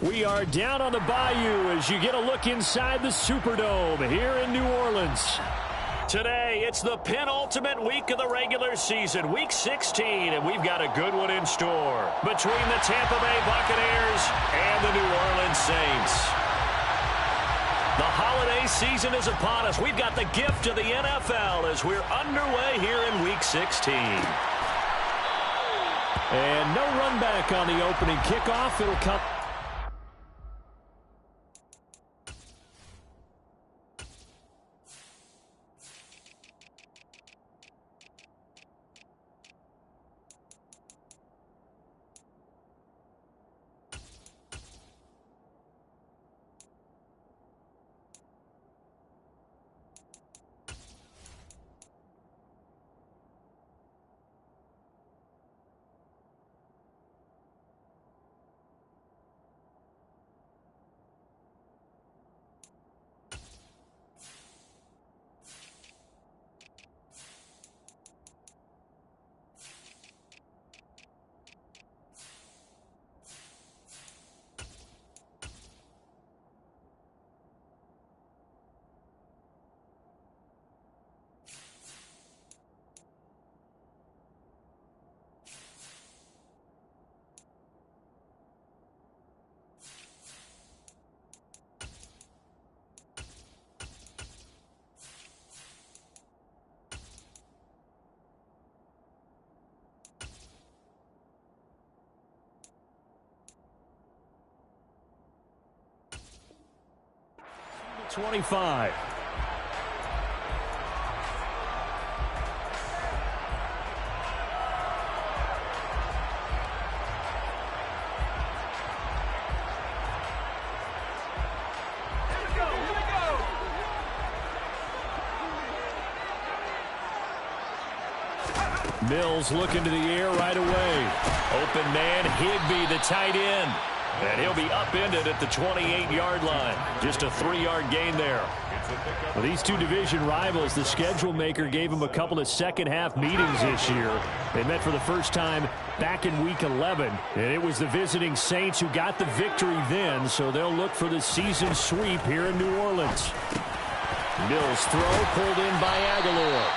We are down on the Bayou as you get a look inside the Superdome here in New Orleans. Today, it's the penultimate week of the regular season, Week 16, and we've got a good one in store between the Tampa Bay Buccaneers and the New Orleans Saints. The holiday season is upon us. We've got the gift of the NFL as we're underway here in Week 16. And no run back on the opening kickoff. It'll come. .25. Mills looking to the air right away. Open man, Higbee, the tight end. And he'll be upended at the 28-yard line. Just a 3-yard gain there. Well, these two division rivals, the schedule maker gave them a couple of second-half meetings this year. They met for the first time back in Week 11, and it was the visiting Saints who got the victory then, so they'll look for the season sweep here in New Orleans. Mills throw pulled in by Aguilar.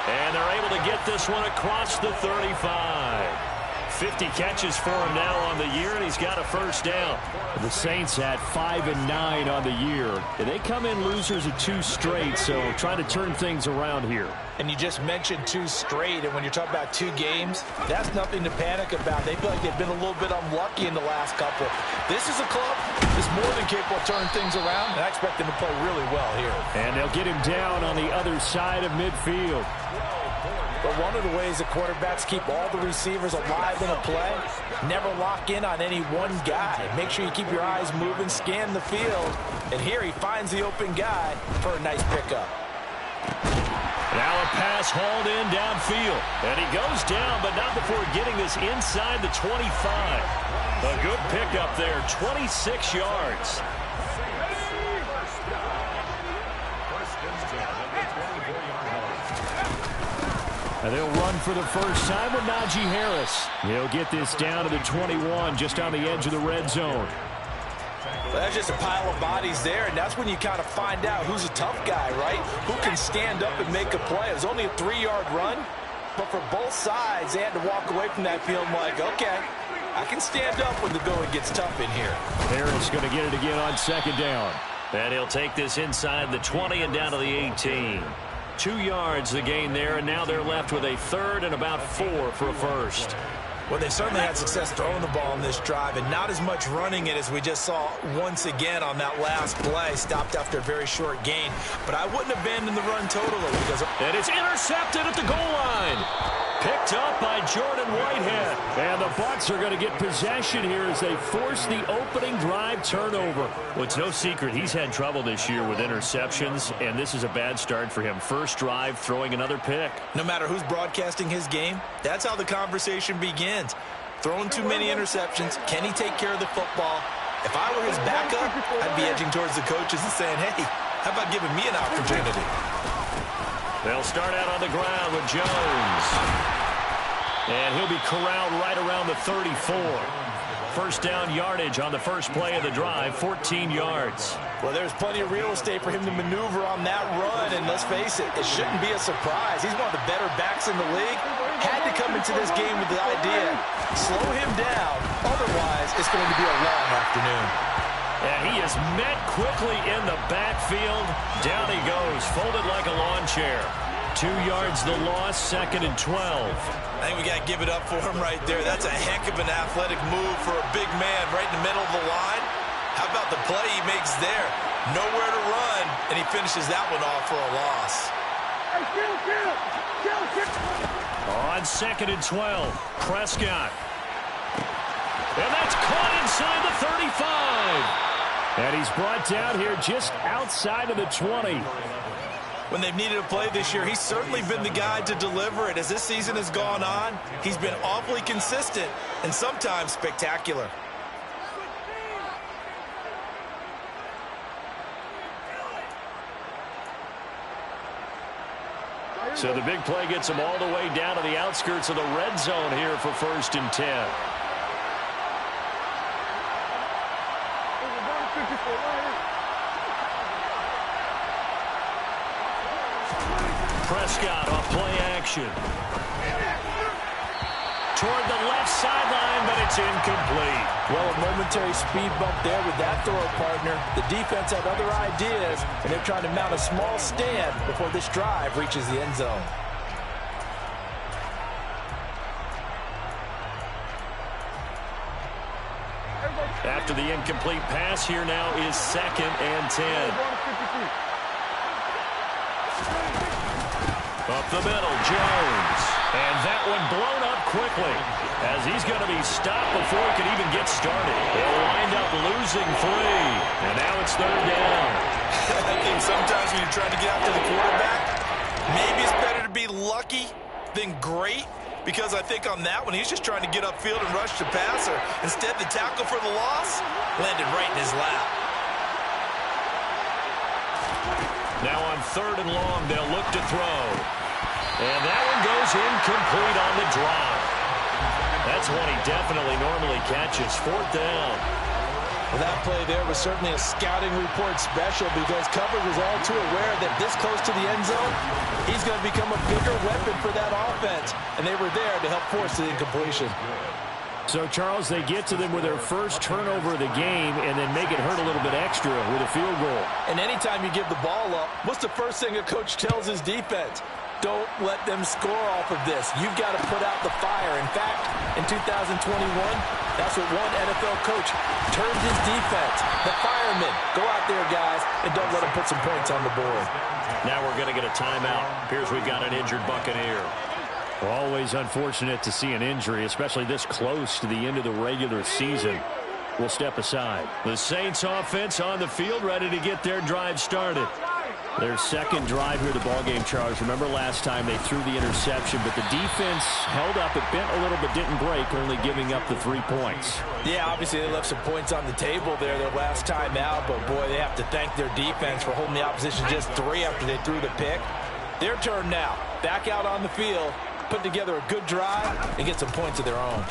And they're able to get this one across the 35. 50 catches for him now on the year, and he's got a first down. The Saints had 5 and 9 on the year. And they come in losers of 2 straight, so trying to turn things around here. And you just mentioned 2 straight, and when you're talking about 2 games, that's nothing to panic about. They feel like they've been a little bit unlucky in the last couple. This is a club that's more than capable of turning things around, and I expect them to play really well here. And they'll get him down on the other side of midfield. But one of the ways the quarterbacks keep all the receivers alive in a play, never lock in on any one guy. Make sure you keep your eyes moving, scan the field. And here he finds the open guy for a nice pickup. Now a pass hauled in downfield. And he goes down, but not before getting this inside the 25. A good pickup there, 26 yards. And they'll run for the first time with Najee Harris. He'll get this down to the 21, just on the edge of the red zone. Well, that's just a pile of bodies there, and that's when you kind of find out who's a tough guy, right? Who can stand up and make a play. It was only a 3-yard run, but for both sides, they had to walk away from that field like, okay, I can stand up when the going gets tough in here. Harris going to get it again on second down. And he'll take this inside the 20 and down to the 18. 2 yards the gain there, and now they're left with a third and about 4 for a first. Well, they certainly had success throwing the ball in this drive, and not as much running it as we just saw once again on that last play. Stopped after a very short gain. But I wouldn't abandon the run totally. And it's intercepted at the goal line. Picked up by Jordan Whitehead. And the Bucs are going to get possession here as they force the opening drive turnover. Well, it's no secret he's had trouble this year with interceptions, and this is a bad start for him. First drive, throwing another pick. No matter who's broadcasting his game, that's how the conversation begins. Throwing too many interceptions. Can he take care of the football? If I were his backup, I'd be edging towards the coaches and saying, hey, how about giving me an opportunity? They'll start out on the ground with Jones. And he'll be corralled right around the 34. First down yardage on the first play of the drive, 14 yards. Well, there's plenty of real estate for him to maneuver on that run, and let's face it, it shouldn't be a surprise. He's one of the better backs in the league. Had to come into this game with the idea, slow him down, otherwise it's going to be a long afternoon. And he is met quickly in the backfield. Down he goes, folded like a lawn chair. 2 yards the loss, 2nd and 12. I think we got to give it up for him right there. That's a heck of an athletic move for a big man right in the middle of the line. How about the play he makes there? Nowhere to run, and he finishes that one off for a loss. On 2nd and 12, Prescott. And that's caught inside the 35. And he's brought down here just outside of the 20. When they've needed a play this year, he's certainly been the guy to deliver it. As this season has gone on, he's been awfully consistent and sometimes spectacular. So the big play gets him all the way down to the outskirts of the red zone here for 1st and 10. Prescott off play action. Toward the left sideline, but it's incomplete. Well, a momentary speed bump there with that throw partner. The defense had other ideas, and they're trying to mount a small stand before this drive reaches the end zone. After the incomplete pass, here now is 2nd and 10. Up the middle, Jones. And that one blown up quickly as he's going to be stopped before he can even get started. They'll wind up losing 3. And now it's 3rd down. I think sometimes when you're trying to get after the quarterback, maybe it's better to be lucky than great. Because I think on that one, he's just trying to get upfield and rush the passer. Instead, the tackle for the loss landed right in his lap. Now on 3rd and long, they'll look to throw. And that one goes incomplete on the drop. That's one he definitely normally catches. 4th down. Well, that play there was certainly a scouting report special because coverage was all too aware that this close to the end zone, he's going to become a bigger weapon for that offense. And they were there to help force the incompletion. So, Charles, they get to them with their first turnover of the game and then make it hurt a little bit extra with a field goal. And anytime you give the ball up, what's the first thing a coach tells his defense? Don't let them score off of this. You've got to put out the fire. In fact, in 2021, that's what one NFL coach termed his defense. The firemen. Go out there, guys, and don't let them put some points on the board. Now we're going to get a timeout. Appears we've got an injured Buccaneer. Always unfortunate to see an injury, especially this close to the end of the regular season. We'll step aside. The Saints offense on the field, ready to get their drive started. Their second drive here of the ballgame, Charles. Remember last time they threw the interception, but the defense held up. It bent a little but didn't break, only giving up the 3 points. Yeah, obviously they left some points on the table there their last time out, but boy, they have to thank their defense for holding the opposition just 3 after they threw the pick. Their turn now. Back out on the field, put together a good drive, and get some points of their own.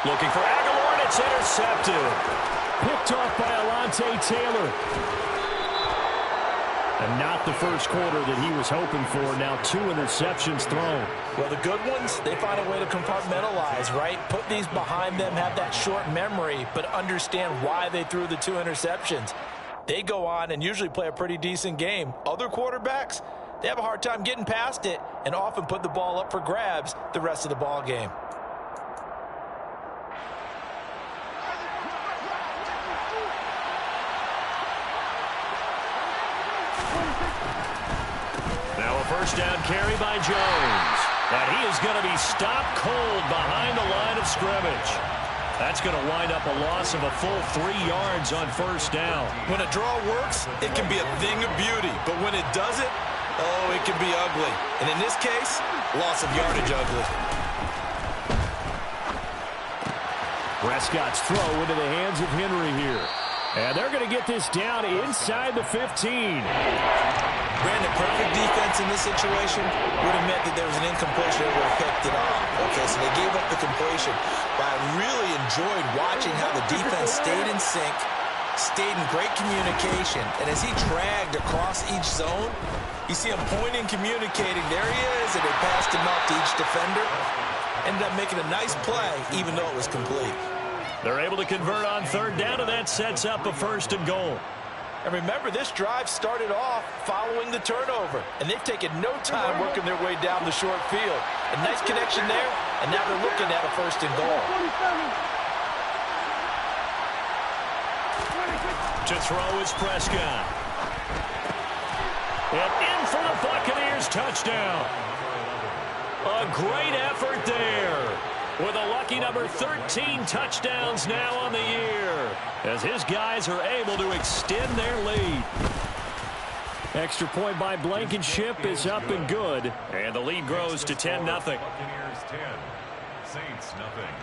Looking for Aguilar, and it's intercepted. Picked off by Alontae Taylor. And not the first quarter that he was hoping for. Now 2 interceptions thrown. Well, the good ones, they find a way to compartmentalize, right? Put these behind them, have that short memory, but understand why they threw the 2 interceptions. They go on and usually play a pretty decent game. Other quarterbacks, they have a hard time getting past it and often put the ball up for grabs the rest of the ball game. Now a first down carry by Jones. And he is going to be stopped cold behind the line of scrimmage. That's going to wind up a loss of a full 3 yards on first down. When a draw works, it can be a thing of beauty. But when it doesn't, oh, it can be ugly. And in this case, loss of yardage ugly. Prescott's throw into the hands of Henry here. And they're going to get this down inside the 15. Granted, perfect defense in this situation would have meant that there was an incompletion that would have picked it off. Okay, so they gave up the completion. But I really enjoyed watching how the defense stayed in sync, stayed in great communication, and as he dragged across each zone, you see him pointing, communicating. There he is, and they passed him up to each defender. Ended up making a nice play, even though it was complete. They're able to convert on third down, and that sets up a 1st and goal. And remember, this drive started off following the turnover, and they've taken no time working their way down the short field. A nice connection there, and now they're looking at a 1st and goal. To throw is Prescott. And in for the Buccaneers touchdown. A great effort there. With a lucky number 13 touchdowns now on the year, as his guys are able to extend their lead. Extra point by Blankenship is up and good, and the lead grows to 10-0. Buccaneers 10, Saints nothing.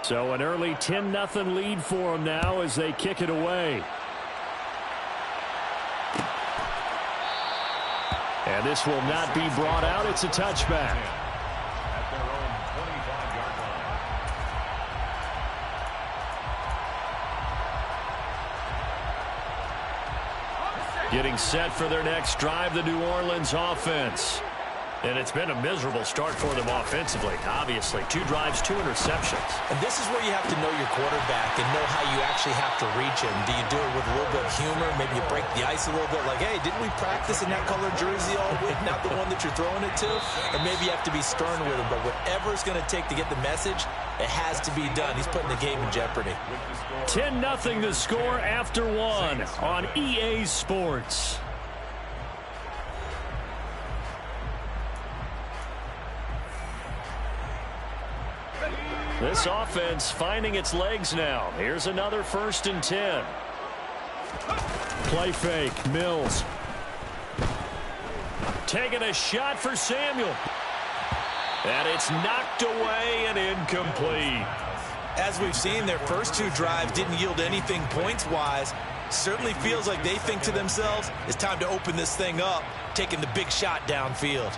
So an early 10-0 lead for them now as they kick it away. And this will not be brought out. It's a touchback. At their own 25-yard line. Getting set for their next drive, the New Orleans offense. And it's been a miserable start for them offensively, obviously. 2 drives, 2 interceptions. And this is where you have to know your quarterback and know how you actually have to reach him. Do you do it with a little bit of humor? Maybe you break the ice a little bit, like, hey, didn't we practice in that colored jersey all week, not the one that you're throwing it to? Or maybe you have to be stern with him. But whatever it's going to take to get the message, it has to be done. He's putting the game in jeopardy. 10-0 the score after 1 on EA Sports. This offense finding its legs now. Here's another 1st and 10. Play fake, Mills. Taking a shot for Samuel. And it's knocked away and incomplete. As we've seen, their first 2 drives didn't yield anything points-wise. Certainly feels like they think to themselves, it's time to open this thing up, taking the big shot downfield.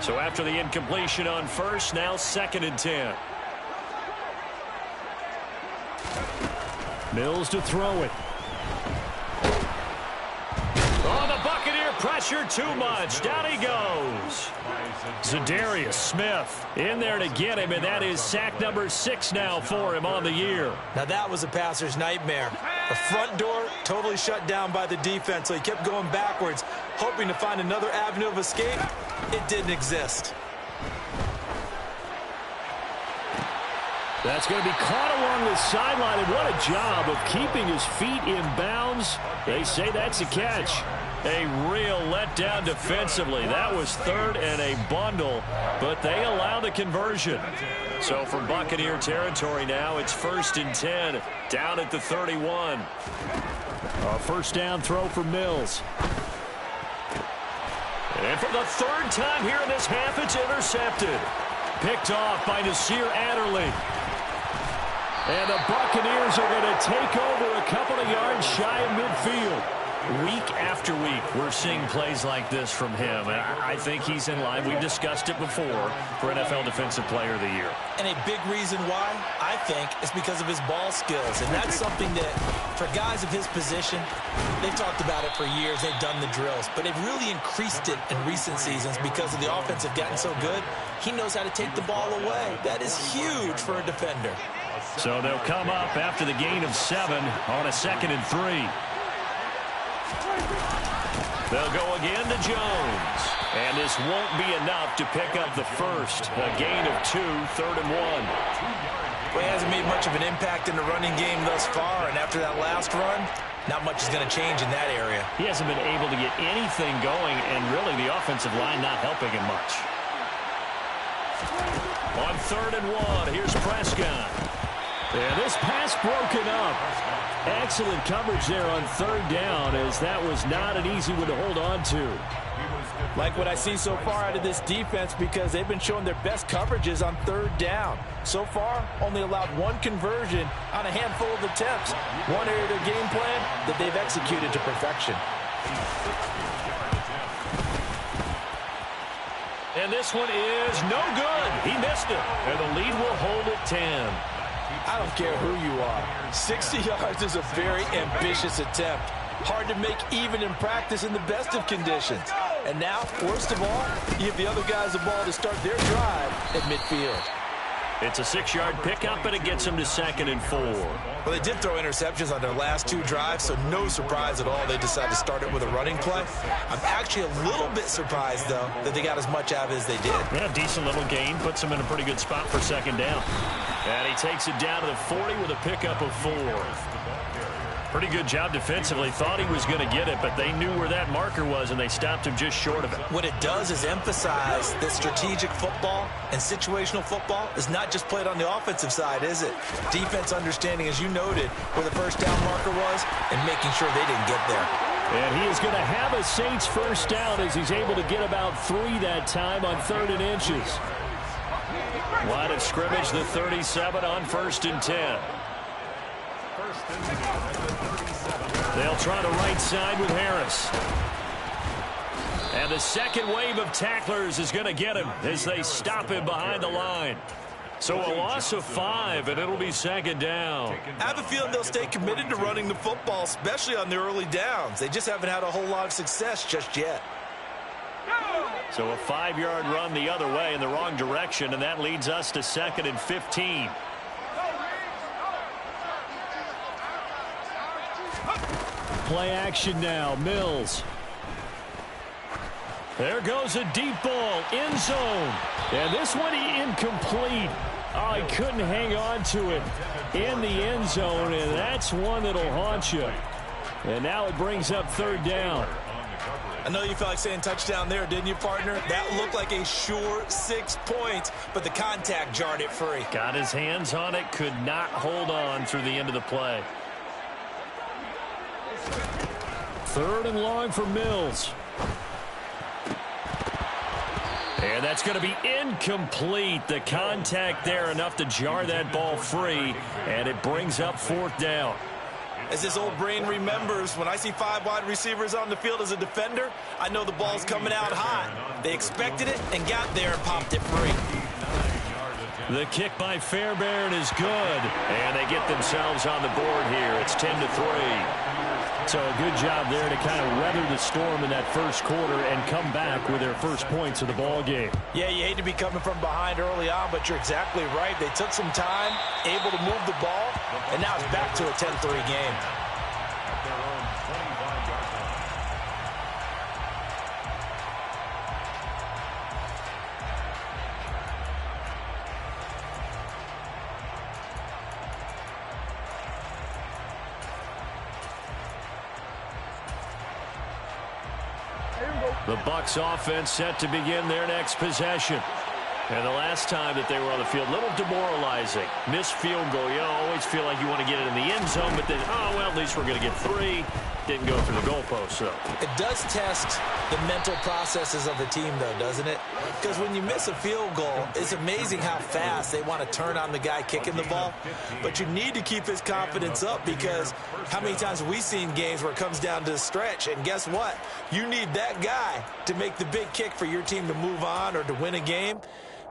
So after the incompletion on 1st, now 2nd and 10. Mills to throw it. Oh, the Buccaneer pressure too much. Down he goes. Zadarius Smith in there to get him, and that is sack number 6 now for him on the year. Now that was a passer's nightmare. The front door totally shut down by the defense, so he kept going backwards, hoping to find another avenue of escape. It didn't exist. That's going to be caught along the sideline, and what a job of keeping his feet in bounds. They say that's a catch. A real letdown defensively. That was 3rd and a bundle, but they allow the conversion. So from Buccaneer territory now, it's 1st and 10, down at the 31. A 1st down throw for Mills. And for the 3rd time here in this half, it's intercepted. Picked off by Nasir Adderley. And the Buccaneers are going to take over a couple of yards shy of midfield. Week after week, we're seeing plays like this from him. And I think he's in line. We've discussed it before for NFL Defensive Player of the Year. And a big reason why, I think, is because of his ball skills. And that's something that, for guys of his position, they've talked about it for years. They've done the drills. But they've really increased it in recent seasons because of the offense have gotten so good. He knows how to take the ball away. That is huge for a defender. So they'll come up after the gain of 7 on a 2nd and 3. They'll go again to Jones. And this won't be enough to pick up the first. A gain of 2, 3rd and 1. Well, he hasn't made much of an impact in the running game thus far. And after that last run, not much is going to change in that area. He hasn't been able to get anything going, and really the offensive line not helping him much. On 3rd and 1, here's Prescott. And this pass broken up. Excellent coverage there on third down, as that was not an easy one to hold on to. Like what I see so far out of this defense, because they've been showing their best coverages on third down. So far, only allowed one conversion on a handful of attempts. One area of their game plan that they've executed to perfection. And this one is no good. He missed it. And the lead will hold at 10. I don't care who you are. 60 yards is a very ambitious attempt. Hard to make even in practice in the best of conditions. And now, worst of all, you give the other guys the ball to start their drive at midfield. It's a 6-yard pickup, and it gets them to 2nd and 4. Well, they did throw interceptions on their last 2 drives, so no surprise at all they decided to start it with a running play. I'm actually a little bit surprised, though, that they got as much out of it as they did. Yeah, decent little gain. Puts them in a pretty good spot for 2nd down. And he takes it down to the 40 with a pickup of 4. Pretty good job defensively. Thought he was going to get it, but they knew where that marker was, and they stopped him just short of it. What it does is emphasize that strategic football and situational football is not just played on the offensive side, is it? Defense understanding, as you noted, where the first down marker was and making sure they didn't get there. And he is going to have a Saints first down as he's able to get about 3 that time on 3rd and inches. Line of scrimmage, the 37 on 1st and 10. They'll try to right side with Harris. And the second wave of tacklers is going to get him as they stop him behind the line. So a loss of 5, and it'll be 2nd down. I have a feeling they'll stay committed to running the football, especially on their early downs. They just haven't had a whole lot of success just yet. So a 5-yard run the other way in the wrong direction, and that leads us to 2nd and 15. Play action now. Mills. There goes a deep ball. End zone. And this one incomplete. Oh, he couldn't hang on to it in the end zone, and that's one that'll haunt you. And now it brings up 3rd down. I know you felt like saying touchdown there, didn't you, partner? That looked like a sure 6 points, but the contact jarred it free. Got his hands on it, could not hold on through the end of the play. 3rd and long for Mills. And that's going to be incomplete. The contact there enough to jar that ball free, and it brings up 4th down. As this old brain remembers, when I see 5 wide receivers on the field as a defender, I know the ball's coming out hot. They expected it and got there and popped it free. The kick by Fairbairn is good, and they get themselves on the board here. It's 10-3. So a good job there to kind of weather the storm in that first quarter and come back with their first points of the ball game. Yeah, you hate to be coming from behind early on, but you're exactly right. They took some time, able to move the ball, and now it's back to a 10-3 game. The Bucs offense set to begin their next possession. And the last time that they were on the field, a little demoralizing. Missed field goal. You always feel like you want to get it in the end zone, but then, oh, well, at least we're going to get 3. Didn't go through the goalpost, so. It does test the mental processes of the team, though, doesn't it? Because when you miss a field goal, it's amazing how fast they want to turn on the guy kicking the ball. But you need to keep his confidence up, because how many times have we seen games where it comes down to the stretch, and guess what? You need that guy to make the big kick for your team to move on or to win a game.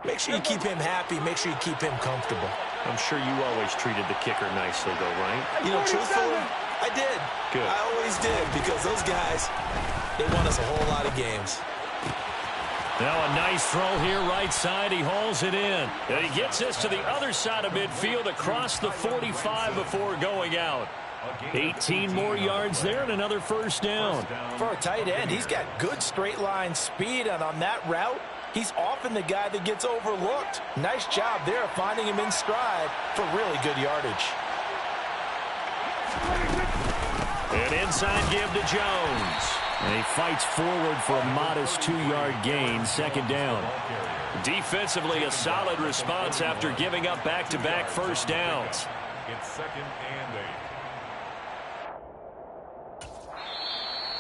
Make sure you keep him happy. Make sure you keep him comfortable. I'm sure you always treated the kicker nicely, though, right? You know, truthfully, I did. Good. I always did, because those guys, they won us a whole lot of games. Now a nice throw here right side. He hauls it in. And he gets this to the other side of midfield across the 45 before going out. 18 more yards there and another first down. For a tight end, he's got good straight line speed, and on that route, he's often the guy that gets overlooked. Nice job there of finding him in stride for really good yardage. An inside give to Jones. And he fights forward for a modest 2-yard gain, 2nd down. Defensively, a solid response after giving up back-to-back first downs. It's 2nd and 8.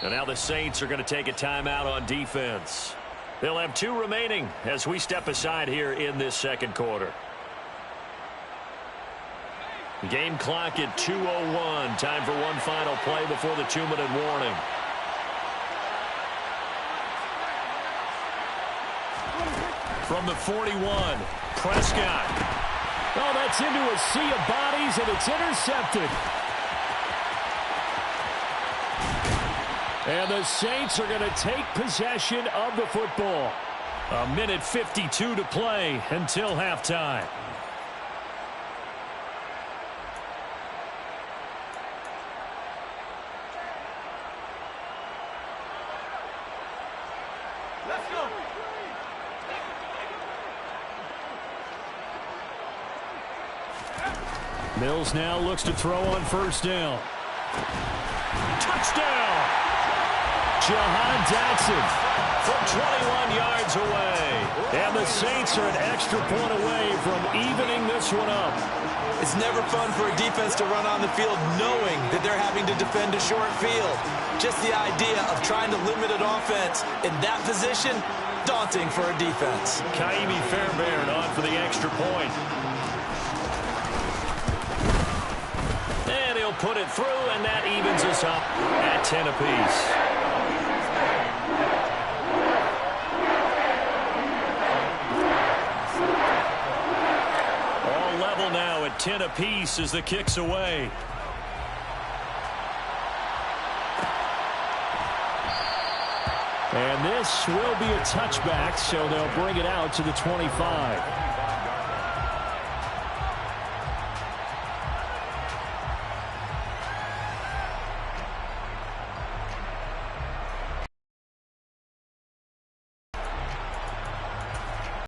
And now the Saints are going to take a timeout on defense. They'll have 2 remaining as we step aside here in this second quarter. Game clock at 2:01. Time for one final play before the 2-minute warning. From the 41, Prescott. Oh, that's into a sea of bodies, and it's intercepted. And the Saints are going to take possession of the football. 1:52 to play until halftime. Let's go. Mills now looks to throw on first down. Touchdown! Jahan Jackson from 21 yards away. And the Saints are an extra point away from evening this one up. It's never fun for a defense to run on the field knowing that they're having to defend a short field. Just the idea of trying to limit an offense in that position, daunting for a defense. Kaimi Fairbairn on for the extra point. And he'll put it through, and that evens us up at 10 apiece. All level now at 10 apiece as the kick's away. And this will be a touchback, so they'll bring it out to the 25.